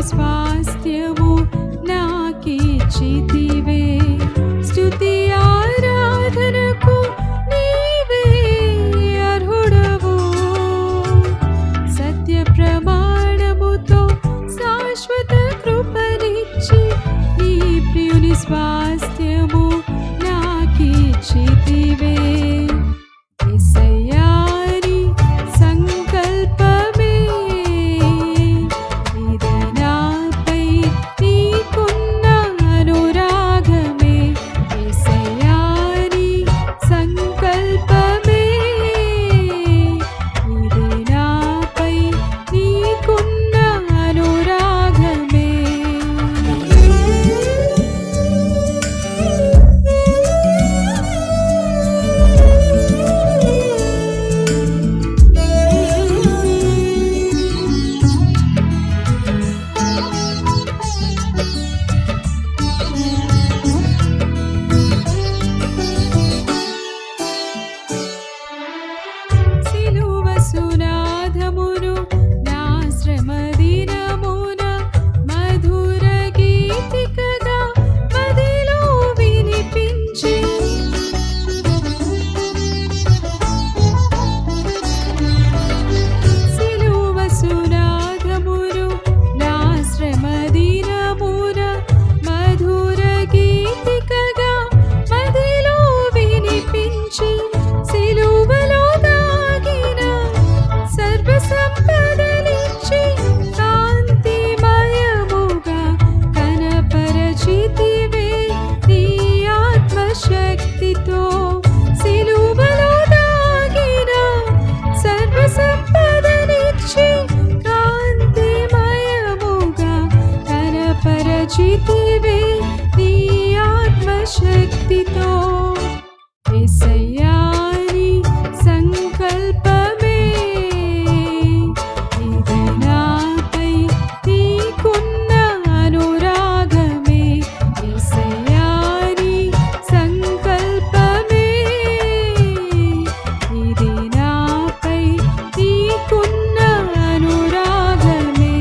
స్వాస్థ్యము నాకిచ్చితివే. స్తుతి ఆరాధనకు నీవే అర్హుడవు. సత్య ప్రమాణముతో శాశ్వత కృపనిచ్చి నీ ప్రియుని స్వాస్థ్యము నాకిచ్చితివే. యేసయ్యా నీ సంకల్పమే ఇది నాపై నీకున్న అనురాగమే. యేసయ్యా నీ సంకల్పమే ఇది నాపై నీకున్న అనురాగమే. సిలువ సునాదమును నా శ్రమ దినమున మధుర గీతికగా మదిలో వినిపించి సిలువ సునాదమును నా శ్రమ దినమున మధుర గీతికగా మదిలో వినిపించి సిలువలో దాగిన సర్వ సంపదలిచ్చి కాంతిమయముగా కనపరచితివే నీ ఆత్మశక్తితో. సిలువలో దాగిన సర్వ సంపదలిచ్చి కాంతిమయముగా కనపరచితివే నీ ఆత్మశక్తితో. యేసయ్యా నీ సంకల్పమే ఇది నాపై నీకున్న అనురాగమే. యేసయ్యా నీ సంకల్పమే ఇది నాపై నీకున్న అనురాగమే.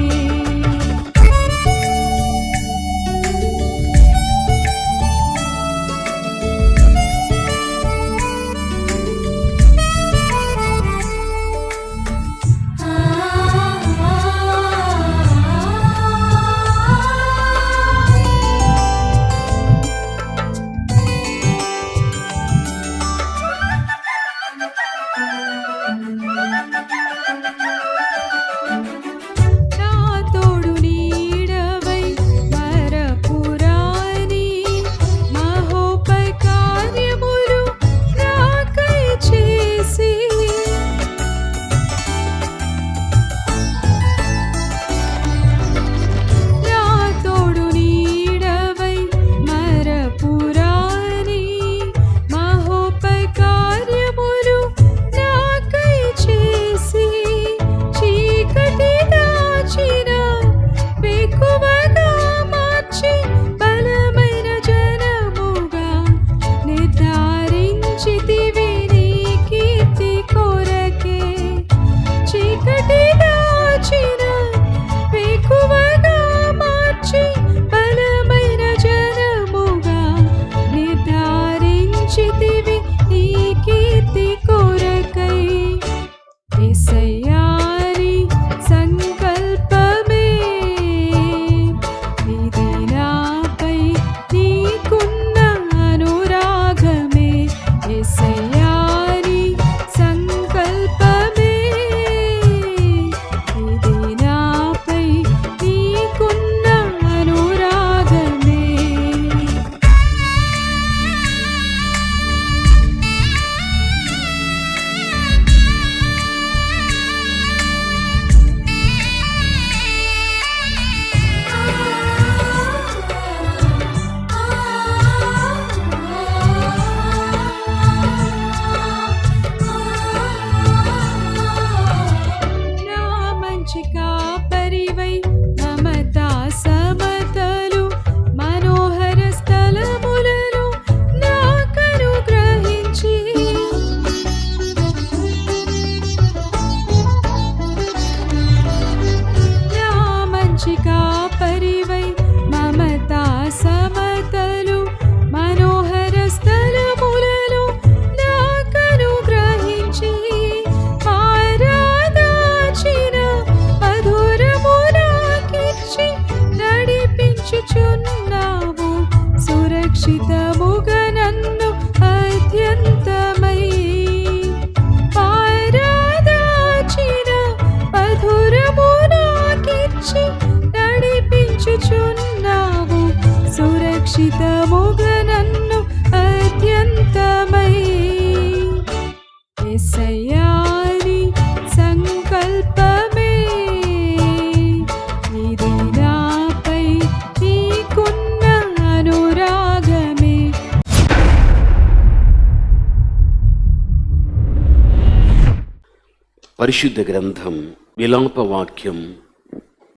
పరిశుద్ధ గ్రంథం విలాపవాక్యం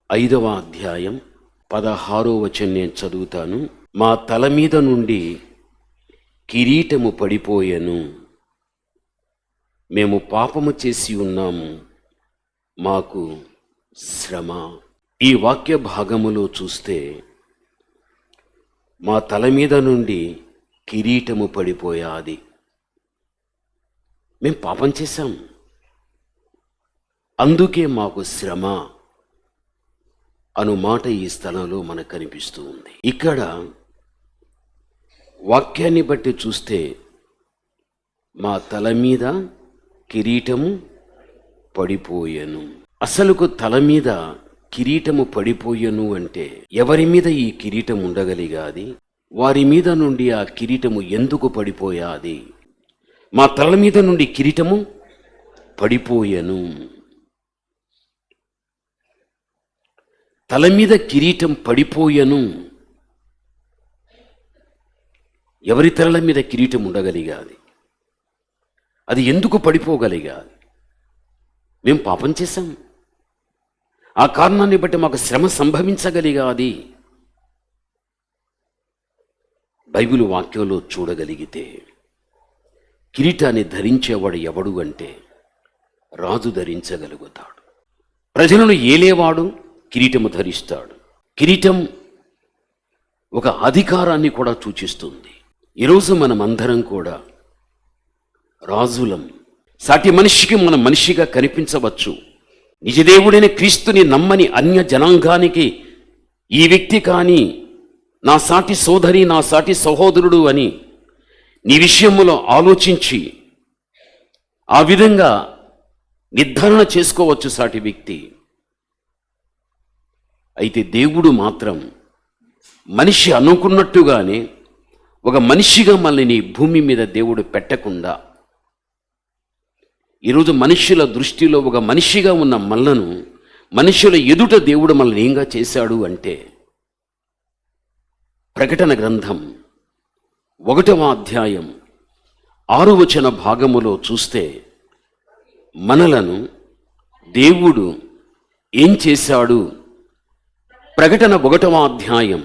5వ అధ్యాయం 16వ వచనం నేను చదువుతాను. మా తల మీద నుండి కిరీటము పడిపోయెను, మేము పాపము చేసి ఉన్నాము, మాకు శ్రమ. ఈ వాక్య భాగములో చూస్తే మా తల మీద నుండి కిరీటము పడిపోయాది. మేము పాపం చేశాం, అందుకే మాకు శ్రమ అను మాట ఈ స్థలంలో మనకు కనిపిస్తూ ఉంది. ఇక్కడ వాక్యాన్ని బట్టి చూస్తే మా తల మీద కిరీటము పడిపోయెను. అసలుకు తల మీద కిరీటము పడిపోయెను అంటే ఎవరి మీద ఈ కిరీటం ఉండగలిగాది? వారి మీద నుండి ఆ కిరీటము ఎందుకు పడిపోయాది? మా తల మీద నుండి కిరీటము పడిపోయెను. తల మీద కిరీటం పడిపోయెను. ఎవరి తలల మీద కిరీటం ఉండగలిగాది? అది ఎందుకు పడిపోగలిగాది? మేము పాపం చేశాం, ఆ కారణాన్ని బట్టి మాకు శ్రమ సంభవించగలిగాది. బైబిల్ వాక్యంలో చూడగలిగితే కిరీటాన్ని ధరించేవాడు ఎవడు అంటే రాజు ధరించగలుగుతాడు. ప్రజలను ఏలేవాడు కిరీటము ధరిస్తాడు. కిరీటం ఒక అధికారాన్ని కూడా సూచిస్తుంది. ఈరోజు మనమందరం కూడా రాజులం. సాటి మనిషికి మనం మనిషిగా కనిపించవచ్చు. నిజదేవుడైన క్రీస్తుని నమ్మని అన్య జనాంగానికి ఈ వ్యక్తి కానీ నా సాటి సోదరి, నా సాటి సహోదరుడు అని నీ విషయంలో ఆలోచించి ఆ విధంగా నిర్ధారణ చేసుకోవచ్చు సాటి వ్యక్తి. అయితే దేవుడు మాత్రం మనిషి అనుకున్నట్టుగానే ఒక మనిషిగా మనల్ని భూమి మీద దేవుడు పెట్టకుండా ఈరోజు మనుషుల దృష్టిలో ఒక మనిషిగా ఉన్న మనలను మనుషుల ఎదుట దేవుడు మనల్ని ఏంగా చేశాడు అంటే ప్రకటన గ్రంథం 1వ అధ్యాయం 6వ వచన భాగములో చూస్తే మనలను దేవుడు ఏం చేశాడు? ప్రకటన 1వ అధ్యాయం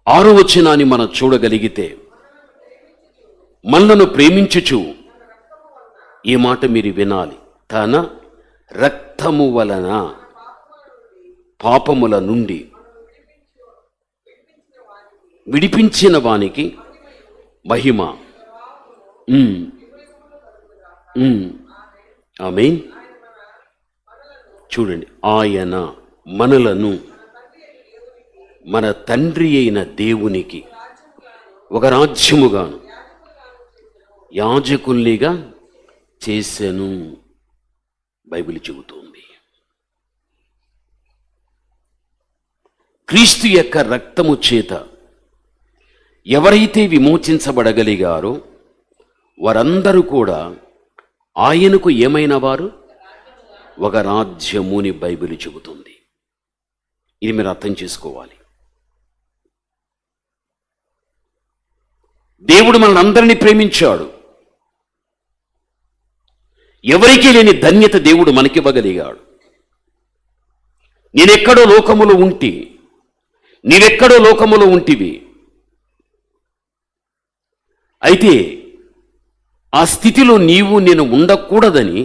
6వ వచనాన్ని మనం చూడగలిగితే మనలను ప్రేమించుచు, ఈ మాట మీరు వినాలి, తన రక్తము వలన పాపముల నుండి విడిపించిన వానికి మహిమ. ఆమేన్. చూడండి, ఆయన మనలను మన తండ్రి అయిన దేవునికి ఒక రాజ్యముగాను యాజకుల్నిగా చేసెను. బైబిల్ చెబుతోంది. క్రీస్తు యొక్క రక్తము చేత ఎవరైతే విమోచించబడగలిగారో వారందరూ కూడా ఆయనకు ఏమైన వారు ఒక రాజ్యముని బైబిల్ చెబుతుంది. ఇది మీరు అర్థం చేసుకోవాలి. దేవుడు మనల్ని అందరినీ ప్రేమించాడు. ఎవరికీ లేని ధన్యత దేవుడు మనకివ్వగలిగాడు. నేనెక్కడో లోకములో ఉంటి, నీవెక్కడో లోకములో ఉంటివి. అయితే ఆ స్థితిలో నీవు నేను ఉండకూడదని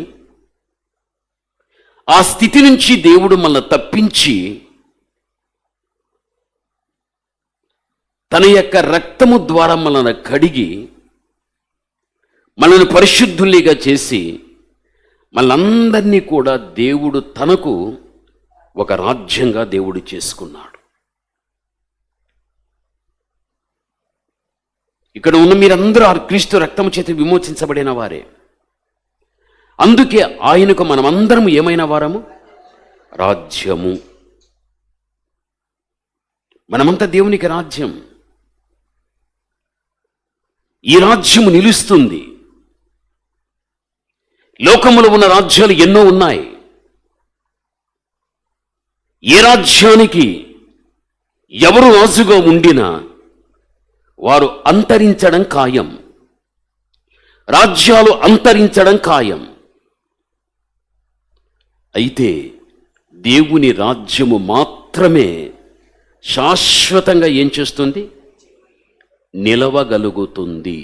ఆ స్థితి నుంచి దేవుడు మనల్ని తప్పించి తన యొక్క రక్తము ద్వారా మనల్ని కడిగి మనల్ని పరిశుద్ధుల్నిగా చేసి మనందరినీ కూడా దేవుడు తనకు ఒక రాజ్యంగా దేవుడు చేసుకున్నాడు. ఇక్కడ ఉన్న మీరందరూ ఆ క్రీస్తు రక్తము చేత విమోచించబడిన వారే. అందుకే ఆయనకు మనమందరము ఏమైన వారము? రాజ్యము. మనమంతా దేవునికి రాజ్యం. ఈ రాజ్యము నిలుస్తుంది. లోకములో ఉన్న రాజ్యాలు ఎన్నో ఉన్నాయి. ఏ రాజ్యానికి ఎవరు రాజుగా ఉండినా వారు అంతరించడం ఖాయం. రాజ్యాలు అంతరించడం ఖాయం. అయితే దేవుని రాజ్యము మాత్రమే శాశ్వతంగా ఏం చేస్తుంది? నిలవగలుగుతుంది.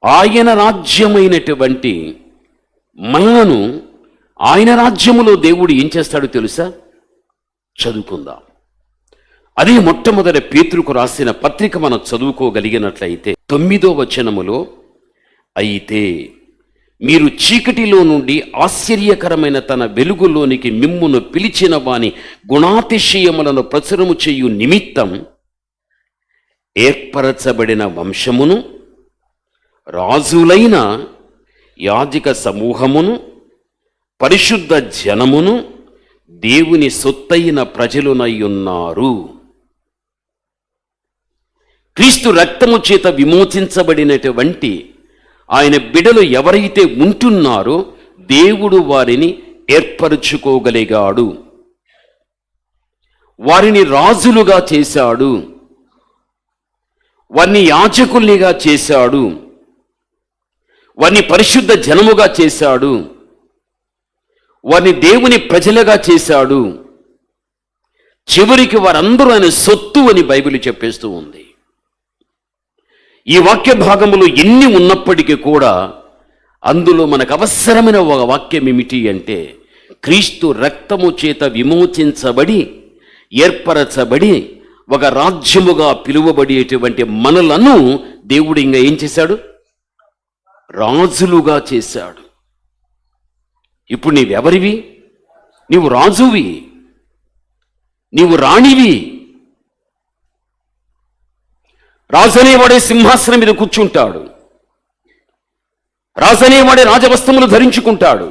ఆయన రాజ్యమైనటువంటి మనలను ఆయన రాజ్యములో దేవుడు ఏం చేస్తాడో తెలుసా? చదువుకుందాం. అదే మొట్టమొదటి పేతురుకు రాసిన పత్రిక మనం చదువుకోగలిగినట్లయితే 9వ వచనములో, అయితే మీరు చీకటిలో నుండి ఆశ్చర్యకరమైన తన వెలుగులోనికి మిమ్మును పిలిచిన వాని గుణాతిశయములను ప్రచురము చేయు నిమిత్తం ఏర్పరచబడిన వంశమును, రాజులైన యాజక సమూహమును, పరిశుద్ధ జనమును, దేవుని సొత్తైన ప్రజలునయ్యున్నారు. క్రీస్తు రక్తము చేత విమోచించబడినటువంటి ఆయన బిడలు ఎవరైతే ఉంటున్నారో దేవుడు వారిని ఏర్పరచుకోగలిగాడు. వారిని రాజులుగా చేశాడు, వారిని యాజకుల్నిగా చేశాడు, వారిని పరిశుద్ధ జనముగా చేశాడు, వారిని దేవుని ప్రజలుగా చేశాడు. చివరికి వారందరూ ఆయన సొత్తు అని బైబిల్ చెప్పేస్తూ ఉంది. ఈ వాక్య భాగములు ఎన్ని ఉన్నప్పటికీ కూడా అందులో మనకు అవసరమైన ఒక వాక్యం ఏమిటి అంటే, క్రీస్తు రక్తము చేత విమోచించబడి ఏర్పరచబడి ఒక రాజ్యముగా పిలువబడేటువంటి మనలను దేవుడు ఇంకా ఏం చేశాడు? రాజులుగా చేశాడు. ఇప్పుడు నీవెవరివి? నీవు రాజువి, నీవు రాణివి. రాజనేవాడే సింహాసనం మీద కూర్చుంటాడు, రాజనేవాడే రాజవస్త్రములు ధరించుకుంటాడు,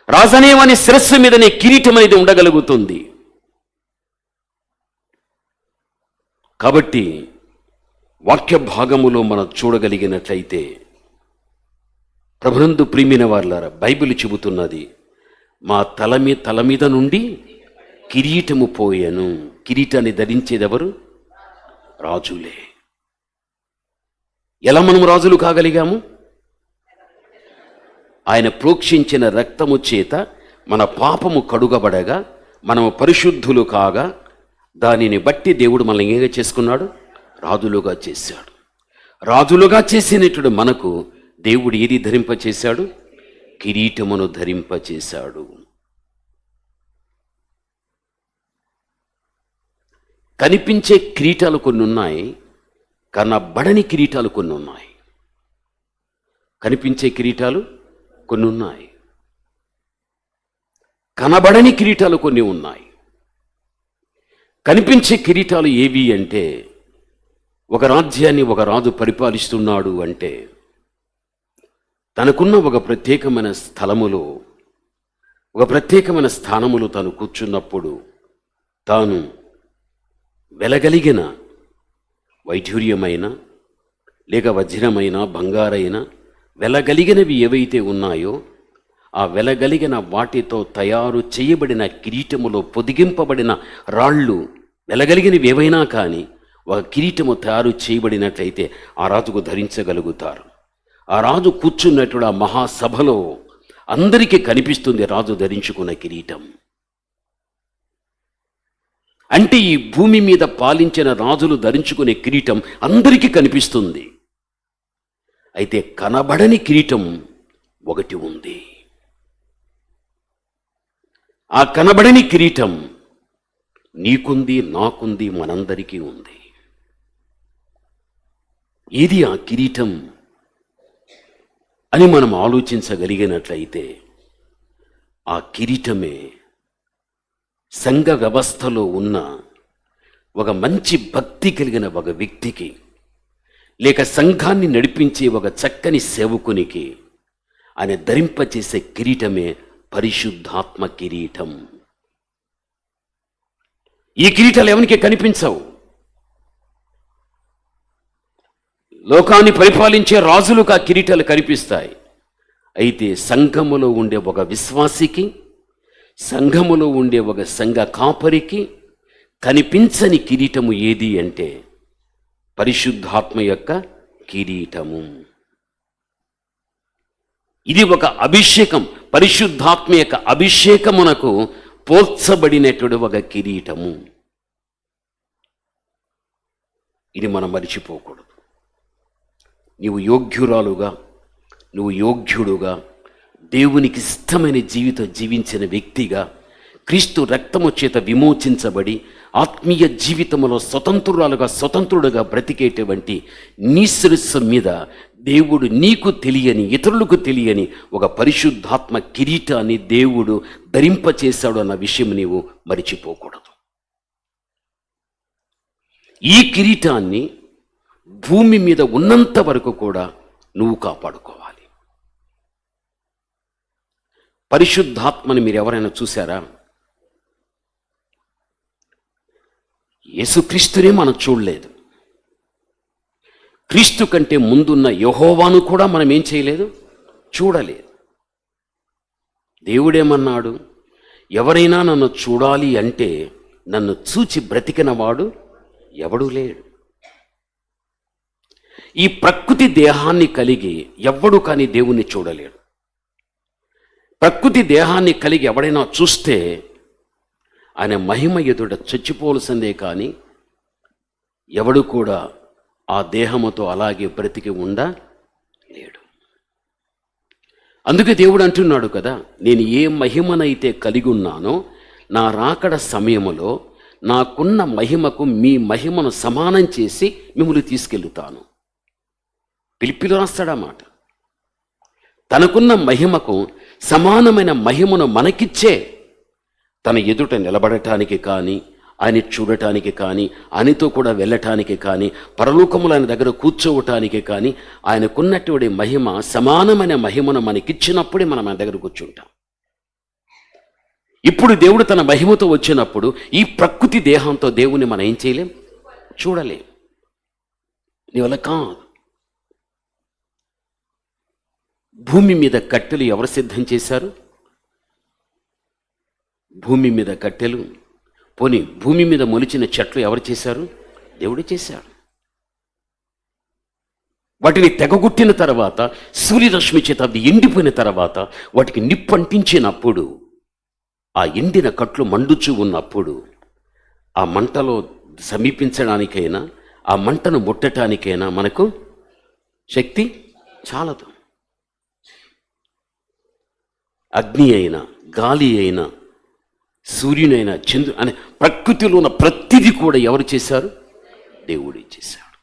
రాజనేవాని శిరస్సు మీదనే కిరీటం అనేది ఉండగలుగుతుంది. కాబట్టి వాక్య భాగములో మనం చూడగలిగినట్లయితే, ప్రభునందు ప్రియమైన వారులారా, బైబిల్ చెబుతున్నది, మా తల మీద నుండి కిరీటము పోయెను. కిరీటాన్ని ధరించేదెవరు? రాజులే. ఎలా మనం రాజులు కాగలిగాము? ఆయన ప్రోక్షించిన రక్తము చేత మన పాపము కడుగబడగా మనము పరిశుద్ధులు కాగా దానిని బట్టి దేవుడు మనల్ని ఏగా చేసుకున్నాడు? రాజులుగా చేశాడు. రాజులుగా చేసినటువంటి మనకు దేవుడు ఏది ధరింపచేశాడు? కిరీటమును ధరింపచేశాడు. కనిపించే కిరీటాలు కొన్ని ఉన్నాయి, కనబడని కిరీటాలు కొన్ని ఉన్నాయి. కనిపించే కిరీటాలు కొన్ని ఉన్నాయి, కనబడని కిరీటాలు కొన్ని ఉన్నాయి. కనిపించే కిరీటాలు ఏవి అంటే, ఒక రాజ్యాన్ని ఒక రాజు పరిపాలిస్తున్నాడు అంటే తనకున్న ఒక ప్రత్యేకమైన స్థలములో, ఒక ప్రత్యేకమైన స్థానములో తాను కూర్చున్నప్పుడు తాను వెలగలిగిన వైఢూర్యమైన లేక వజ్రమైన బంగారైన వెలగలిగినవి ఏవైతే ఉన్నాయో ఆ వెలగలిగిన వాటితో తయారు చేయబడిన కిరీటములో పొదిగింపబడిన రాళ్ళు, వెలగలిగినవి ఏవైనా కానీ ఒక కిరీటము తయారు చేయబడినట్లయితే ఆ రాజుకు ధరించగలుగుతారు. ఆ రాజు కూర్చున్నటువంటి ఆ మహాసభలో అందరికీ కనిపిస్తుంది రాజు ధరించుకున్న కిరీటం. అంటే ఈ భూమి మీద పాలించిన రాజులు ధరించుకునే కిరీటం అందరికీ కనిపిస్తుంది. అయితే కనబడని కిరీటం ఒకటి ఉంది. ఆ కనబడని కిరీటం నీకుంది, నాకుంది, మనందరికీ ఉంది. ఏది ఆ కిరీటం అని మనం ఆలోచించగలిగినట్లయితే, ఆ కిరీటమే సంఘ వ్యవస్థలో ఉన్న ఒక మంచి భక్తి కలిగిన ఒక వ్యక్తికి, లేక సంఘాన్ని నడిపించే ఒక చక్కని సేవకునికి ఆయన ధరింపచేసే కిరీటమే పరిశుద్ధాత్మ కిరీటం. ఈ కిరీటాలు ఎవరికి కనిపించవు. లోకాన్ని పరిపాలించే రాజులకు ఆ కిరీటాలు కనిపిస్తాయి. అయితే సంఘములో ఉండే ఒక విశ్వాసికి, సంఘములో ఉండే ఒక సంఘ కాపరికి కనిపించని కిరీటము ఏది అంటే పరిశుద్ధాత్మ యొక్క కిరీటము. ఇది ఒక అభిషేకం, పరిశుద్ధాత్మ యొక్క అభిషేకమునకు పోల్చబడినటువంటి ఒక కిరీటము. ఇది మనం మరిచిపోకూడదు. నీవు యోగ్యురాలుగా, నువ్వు యోగ్యుడుగా, దేవునికి ఇష్టమైన జీవితం జీవించిన వ్యక్తిగా, క్రీస్తు రక్తము చేత విమోచించబడి ఆత్మీయ జీవితంలో స్వతంత్రుడుగా బ్రతికేటువంటి నీ శిరస్సు మీద దేవుడు నీకు తెలియని, ఇతరులకు తెలియని ఒక పరిశుద్ధాత్మ కిరీటాన్ని దేవుడు ధరింపచేశాడు అన్న విషయం నీవు మరిచిపోకూడదు. ఈ కిరీటాన్ని భూమి మీద ఉన్నంత వరకు కూడా నువ్వు కాపాడుకోవాలి. పరిశుద్ధాత్మని మీరు ఎవరైనా చూసారా? యేసుక్రీస్తునే మనం చూడలేదు. క్రీస్తు కంటే ముందున్న యెహోవాను కూడా మనం ఏం చేయలేదు, చూడలేదు. దేవుడేమన్నాడు? ఎవరైనా నన్ను చూడాలి అంటే నన్ను చూచి బ్రతికినవాడు ఎవడూ లేడు. ఈ ప్రకృతి దేహాన్ని కలిగి ఎవ్వడు కానీ దేవుణ్ణి చూడలేడు. ప్రకృతి దేహాన్ని కలిగి ఎవడైనా చూస్తే ఆయన మహిమ ఎదుట చచ్చిపోవలసిందే కానీ ఎవడు కూడా ఆ దేహముతో అలాగే బ్రతికి ఉండలేడు. అందుకే దేవుడు అంటున్నాడు కదా, నేను ఏ మహిమనైతే కలిగి ఉన్నానో నా రాకడ సమయములో నాకున్న మహిమకు మీ మహిమను సమానం చేసి మిమ్మల్ని తీసుకెళ్తాను. పిలిపిలో రాస్తాడన్నమాట. తనకున్న మహిమకు సమానమైన మహిమను మనకిచ్చే తన ఎదుట నిలబడటానికి కానీ, ఆయన చూడటానికి కానీ, ఆయనతో కూడా వెళ్ళటానికి కానీ, పరలోకములు ఆయన దగ్గర కూర్చోవటానికి కానీ ఆయనకున్నటువంటి మహిమ, సమానమైన మహిమను మనకిచ్చినప్పుడే మనం ఆయన దగ్గర కూర్చుంటాం. ఇప్పుడు దేవుడు తన మహిమతో వచ్చినప్పుడు ఈ ప్రకృతి దేహంతో దేవుని మనం ఏం చేయలేం, చూడలేం. నీ వల్ల కాదు. భూమి మీద కట్టెలు ఎవరు సిద్ధం చేశారు? భూమి మీద కట్టెలు, పోనీ భూమి మీద మొలిచిన చెట్లు ఎవరు చేశారు? దేవుడే చేశాడు. వాటిని తెగగొట్టిన తర్వాత, సూర్యరశ్మి చేత అవి ఎండిపోయిన తర్వాత వాటికి నిప్పు అంటించినప్పుడు, ఆ ఎండిన కట్లు మండుచూ ఉన్నప్పుడు ఆ మంటలో సమీపించడానికైనా, ఆ మంటను ముట్టడానికైనా మనకు శక్తి చాలదు. అగ్ని అయినా, గాలి అయినా, సూర్యునైనా, చంద్రుడు అనే ప్రకృతిలో ఉన్న ప్రతిదీ కూడా ఎవరు చేశారు? దేవుడే చేశాడు.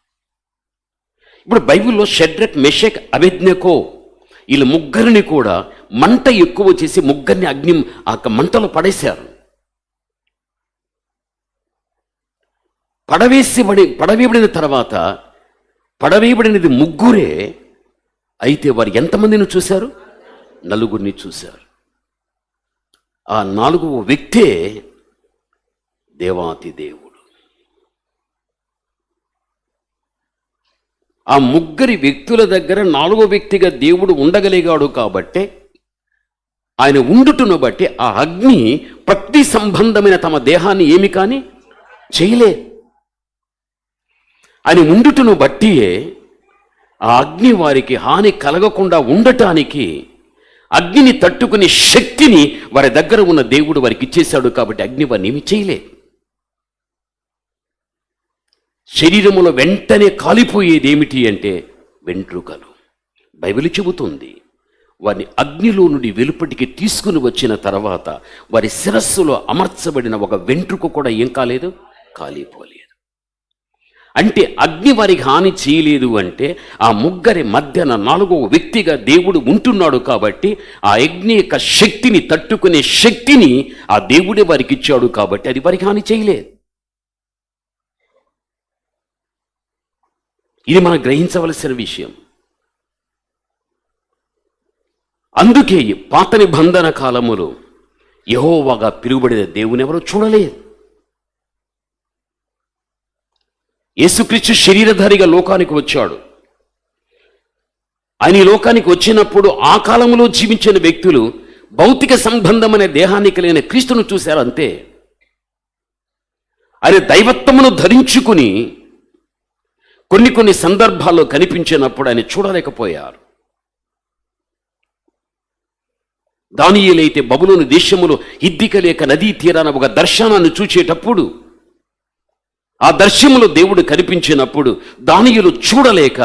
ఇప్పుడు బైబిల్లో షడ్రక్, మెషక్, అబేద్నెగో వీళ్ళ ముగ్గురిని కూడా మంట ఎక్కువ చేసి ముగ్గురిని అగ్ని ఆ మంటలో పడవేయబడిన తర్వాత పడవేయబడినది ముగ్గురే. అయితే వారు ఎంతమందిని చూశారు? నలుగురిని చూశారు. ఆ నాలుగవ వ్యక్తే దేవాతి దేవుడు. ఆ ముగ్గురి వ్యక్తుల దగ్గర నాలుగో వ్యక్తిగా దేవుడు ఉండగలిగాడు కాబట్టి, ఆయన ఉండుటను బట్టి ఆ అగ్ని ప్రకృతి సంబంధమైన తమ దేహాన్ని ఏమి కానీ చేయలే. ఆయన ఉండుటను బట్టియే ఆ అగ్ని వారికి హాని కలగకుండా ఉండటానికి అగ్నిని తట్టుకునే శక్తిని వారి దగ్గర ఉన్న దేవుడు వారికి ఇచ్చేశాడు. కాబట్టి అగ్ని వారిని ఏమి చేయలే. శరీరములో వెంటనే కాలిపోయేది ఏమిటి అంటే వెంట్రుకలు. బైబిల్ చెబుతుంది, వారిని అగ్నిలో నుండి వెలుపటికి తీసుకుని వచ్చిన తర్వాత వారి శిరస్సులో అమర్చబడిన ఒక వెంట్రుక కూడా ఏం కాలేదు, కాలిపోలేదు. అంటే అగ్ని వారికి హాని చేయలేదు. అంటే ఆ ముగ్గురి మధ్యన నాలుగవ వ్యక్తిగా దేవుడు ఉంటున్నాడు కాబట్టి ఆ అగ్ని యొక్క శక్తిని తట్టుకునే శక్తిని ఆ దేవుడే వారికి ఇచ్చాడు కాబట్టి అది వారికి హాని చేయలేదు. ఇది మనం గ్రహించవలసిన విషయం. అందుకే పాత నిబంధన కాలములో యెహోవాగా పిలువబడిన దేవుని ఎవరో చూడలేదు. యేసుక్రీస్తు శరీరధారిగా లోకానికి వచ్చాడు. ఆయన ఈ లోకానికి వచ్చినప్పుడు ఆ కాలంలో జీవించిన వ్యక్తులు భౌతిక సంబంధమైన దేహాన్ని కలిగిన క్రీస్తును చూశారు అంతే. ఆయన దైవత్వమును ధరించుకుని కొన్ని సందర్భాల్లో కనిపించినప్పుడు ఆయన చూడలేకపోయారు. దానియేలైతే బబులోను దేశములో హిద్దిక లేక నదీ తీరాన ఒక దర్శనాన్ని చూచేటప్పుడు ఆ దర్శనములో దేవుడు కనిపించినప్పుడు దానియేలు చూడలేక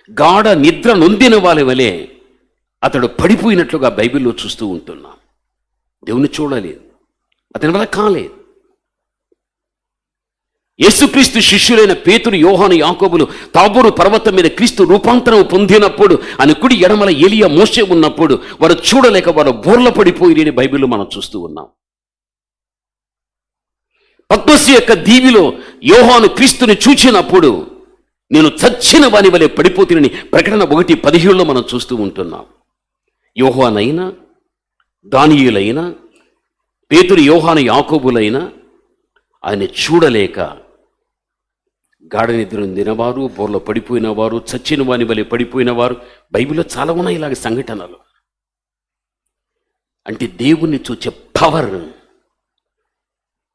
గాఢ నిద్ర నొందిన వాళ్ళ వలె అతడు పడిపోయినట్లుగా బైబిల్లో చూస్తూ ఉంటున్నాం. దేవుని చూడలేదు, అతని వల్ల కాలేదు. యేసుక్రీస్తు శిష్యులైన పేతురు, యోహాను, యాకోబులు తాబోరు పర్వతం మీద క్రీస్తు రూపాంతరం పొందినప్పుడు ఆయన కుడి ఎడమల ఏలియా, మోషే ఉన్నప్పుడు వారు చూడలేక వారు బోర్ల పడిపోయి బైబిల్లో మనం చూస్తూ ఉన్నాం. పద్మసి యొక్క దీవిలో యోహాను క్రీస్తుని చూచినప్పుడు నేను చచ్చిన వాని వలె పడిపోతునని ప్రకటన 1:17 మనం చూస్తూ ఉంటున్నాం. యోహానైనా, దానియేలైనా, పేతురు, యోహాను, యాకోబులైనా ఆయన చూడలేక గాఢ నిద్ర దినవారు, బోర్లో పడిపోయిన వారు, చచ్చిన వాని వలె పడిపోయిన వారు బైబిల్లో చాలా ఉన్నాయి ఇలాగ సంఘటనలు. అంటే దేవుణ్ణి చూచే పవర్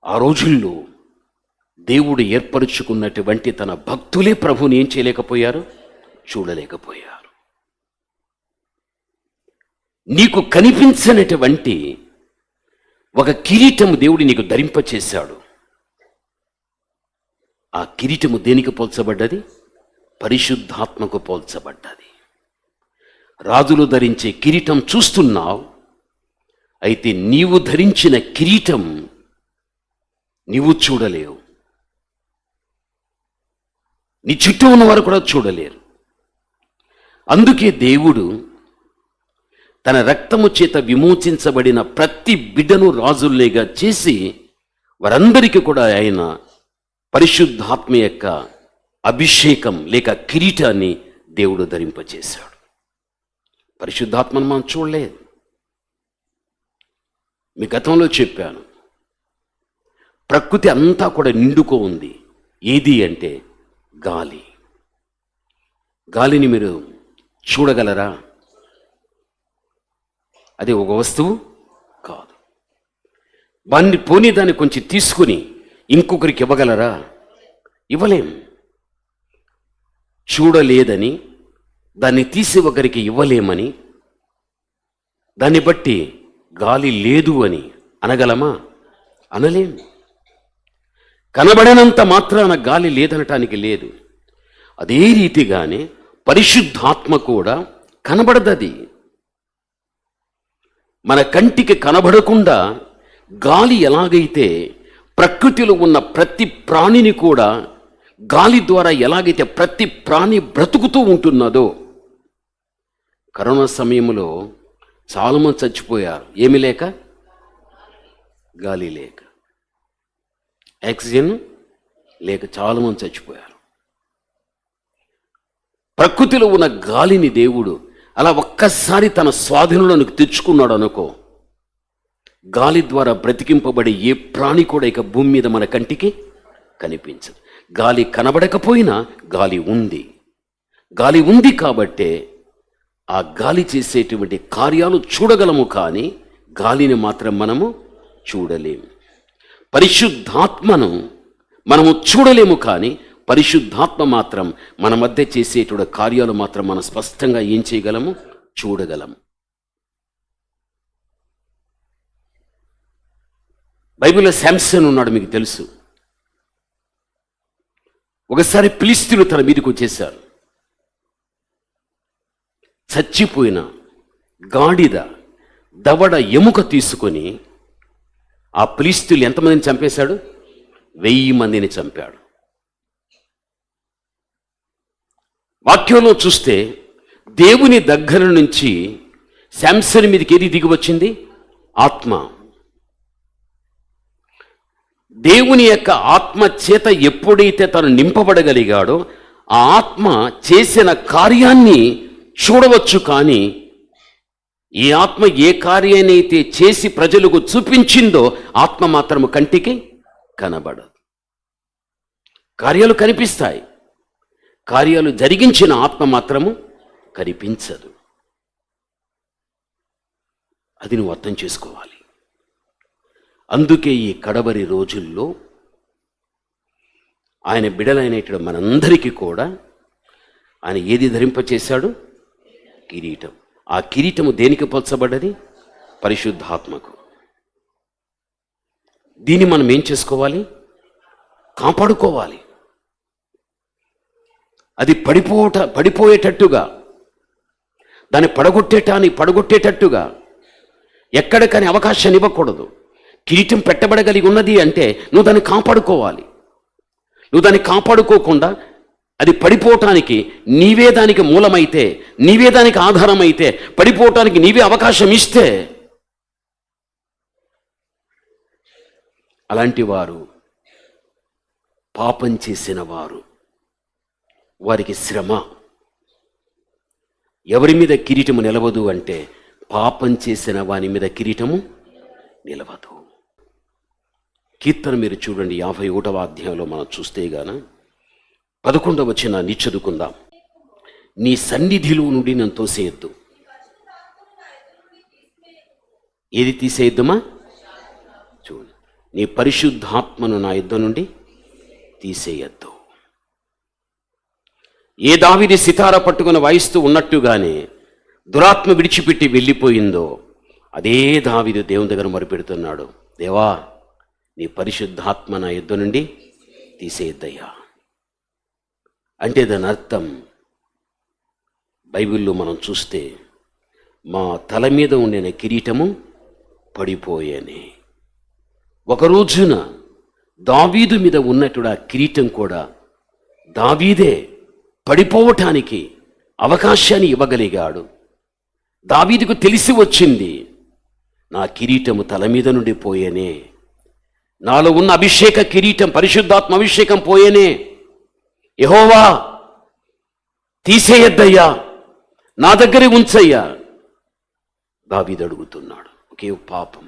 ఆ రోజుల్లో దేవుడు ఏర్పరుచుకున్నటువంటి తన భక్తులే ప్రభుని ఏం చేయలేకపోయారు, చూడలేకపోయారు. నీకు కనిపించనటువంటి ఒక కిరీటము దేవుడు నీకు ధరింపచేశాడు. ఆ కిరీటము దేనికి పోల్చబడ్డది? పరిశుద్ధాత్మకు పోల్చబడ్డది. రాజులు ధరించే కిరీటం చూస్తున్నావు, అయితే నీవు ధరించిన కిరీటం నీవు చూడలేవు, నీ చుట్టూ ఉన్నవారు కూడా చూడలేరు. అందుకే దేవుడు తన రక్తము చేత విమోచించబడిన ప్రతి బిడ్డను రాజుల్లేగా చేసి వారందరికీ కూడా ఆయన పరిశుద్ధాత్మ యొక్క అభిషేకం లేక కిరీటాన్ని దేవుడు ధరింపచేశాడు. పరిశుద్ధాత్మను మనం చూడలేదు. మీ గతంలో చెప్పాను, ప్రకృతి అంతా కూడా నిండుకో ఉంది. ఏది అంటే గాలి. గాలిని మీరు చూడగలరా? అది ఒక వస్తువు కాదు. దాన్ని కొంచెం తీసుకుని ఇంకొకరికి ఇవ్వగలరా? ఇవ్వలేం. చూడలేదని దాన్ని తీసి ఒకరికి ఇవ్వలేమని, దాన్ని బట్టి గాలి లేదు అని అనగలమా? అనలేం. కనబడినంత మాత్రాన గాలి లేదనటానికి లేదు. అదే రీతిగానే పరిశుద్ధాత్మ కూడా కనబడదది. మన కంటికి కనబడకుండా గాలి ఎలాగైతే ప్రకృతిలో ఉన్న ప్రతి ప్రాణిని కూడా గాలి ద్వారా ఎలాగైతే ప్రతి ప్రాణి బ్రతుకుతూ ఉంటున్నదో, కరోనా సమయంలో చాలామంది చచ్చిపోయారు. ఏమి లేక? గాలి లేక, ఆక్సిజన్ లేక చాలామంది చచ్చిపోయారు. ప్రకృతిలో ఉన్న గాలిని దేవుడు అలా ఒక్కసారి తన స్వాధీనంలోనికి తెచ్చుకున్నాడు అనుకో, గాలి ద్వారా బ్రతికింపబడే ఏ ప్రాణి కూడా ఇక భూమి మీద మన కంటికి కనిపించదు. గాలి కనబడకపోయినా గాలి ఉంది. గాలి ఉంది కాబట్టే ఆ గాలి చేసేటువంటి కార్యాలు చూడగలము, కానీ గాలిని మాత్రం మనము చూడలేము. పరిశుద్ధాత్మను మనము చూడలేము, కానీ పరిశుద్ధాత్మ మాత్రం మన మధ్య చేసేటువంటి కార్యాలు మాత్రం మనం స్పష్టంగా ఏం చేయగలము? చూడగలము. బైబిల్లో శాంసన్ ఉన్నాడు, మీకు తెలుసు. ఒకసారి ఫిలిష్తీయులు తన మీదకి వచ్చేశారు. చచ్చిపోయిన గాడిద దవడ ఎముక తీసుకొని ఆ ఫిలిష్తీయులు ఎంతమందిని చంపేశాడు? 1000 మందిని చంపాడు. వాక్యంలో చూస్తే దేవుని దగ్గర నుంచి శాంసన్ మీదకి ఏది దిగి వచ్చింది? ఆత్మ. దేవుని యొక్క ఆత్మ చేత ఎప్పుడైతే తను నింపబడగలిగాడో ఆ ఆత్మ చేసిన కార్యాన్ని చూడవచ్చు, కానీ ఈ ఆత్మ ఏ కార్యాన్నైతే చేసి ప్రజలకు చూపించిందో ఆత్మ మాత్రము కంటికి కనబడదు. కార్యాలు కనిపిస్తాయి, కార్యాలు జరిగించిన ఆత్మ మాత్రము కనిపించదు. అది నువ్వు అర్థం చేసుకోవాలి. అందుకే ఈ కడవరి రోజుల్లో ఆయన బిడలైనటువంటి మనందరికీ కూడా ఆయన ఏది ధరింపచేశాడు? కిరీటం. ఆ కిరీటము దేనికి పోల్చబడ్డది? పరిశుద్ధాత్మకు. దీన్ని మనం ఏం చేసుకోవాలి? కాపాడుకోవాలి. అది పడిపోయేటట్టుగా, దాన్ని పడగొట్టేటట్టుగా ఎక్కడికని అవకాశాన్ని ఇవ్వకూడదు. కిరీటం పెట్టబడగలిగి ఉన్నది అంటే నువ్వు దాన్ని కాపాడుకోవాలి. నువ్వు దాన్ని కాపాడుకోకుండా అది పడిపోవటానికి నీవే దానికి మూలమైతే, నీవే దానికి ఆధారమైతే, పడిపోవటానికి నీవే అవకాశం ఇస్తే, అలాంటి వారు పాపం చేసిన వారు. వారికి శ్రమ. ఎవరి మీద కిరీటము నిలవదు అంటే పాపం చేసిన వాని మీద కిరీటము నిలవదు. కీర్తన మీరు చూడండి, 51వ అధ్యాయంలో మనం చూస్తే గాన 11వ వచనాన్ని చదువుకుందాం. నీ సన్నిధిలో నుండి నన్ను తోసేయద్దు. ఏది తీసేయద్దుమా? చూడు, నీ పరిశుద్ధాత్మను నా యుద్ధ నుండి తీసేయద్దు. ఏ దావీదు సితార పట్టుకుని వాయిస్తూ ఉన్నట్టుగానే దురాత్మ విడిచిపెట్టి వెళ్ళిపోయిందో అదే దావీదు దేవుని దగ్గర మొరపెడుతున్నాడు, దేవా నీ పరిశుద్ధాత్మ నా యుద్ధ నుండి తీసేయద్దయ్యా. అంటే దాని అర్థం బైబిల్లో మనం చూస్తే మా తల మీద ఉండిన కిరీటము పడిపోయేనే. ఒక రోజున దావీదు మీద ఉన్నట్టు ఆ కిరీటం కూడా దావీదే పడిపోవటానికి అవకాశాన్ని ఇవ్వగలిగాడు. దావీదుకు తెలిసి వచ్చింది, నా కిరీటము తల మీద నుండి పోయేనే, నాలో ఉన్న అభిషేక కిరీటం, పరిశుద్ధాత్మ అభిషేకం పోయేనే. యెహోవా తీసేయద్దయ్యా, నా దగ్గరే ఉంచయ్యా. దావీదు అడుగుతున్నాడు. ఒకే పాపం.